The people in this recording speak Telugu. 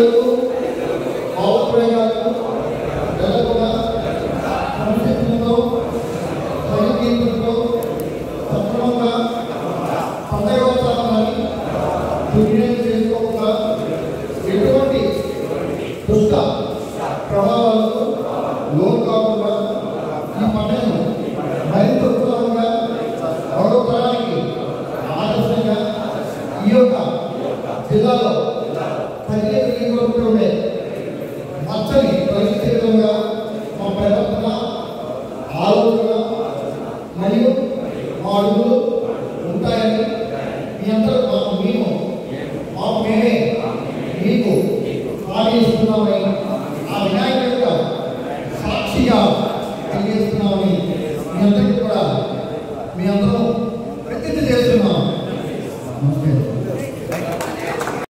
ప్రజలకు భావప్రయోగాలకు జరగకుండా సంక్షిప్తంలో సంగీతంతో సక్రమంగా పండగోత్సవాన్ని దుర్వినియోగం చేసుకోకుండా ఎటువంటి దుష్ట ప్రభావాలకు లోన్ కాకుండా ఈ పండుగను మరింత ఉత్సాహంగా మరో తరానికి ఆదర్శంగా ఈ యొక్క జిల్లాలో ఉండే మచ్చని తొలగించే విధంగా మా ప్రవర్తన ఆలోచన మరియు మా అడుగులు ఉంటాయని మీ అందరూ మేము మేమే మీకు హామీ ఇస్తున్నామని ఆ వినాయకుడి యొక్క సాక్షిగా తెలియజేస్తున్నామని మీ అందరికీ కూడా మీ అందరూ ప్రతిజ్ఞ చేస్తున్నాం. నమస్తే.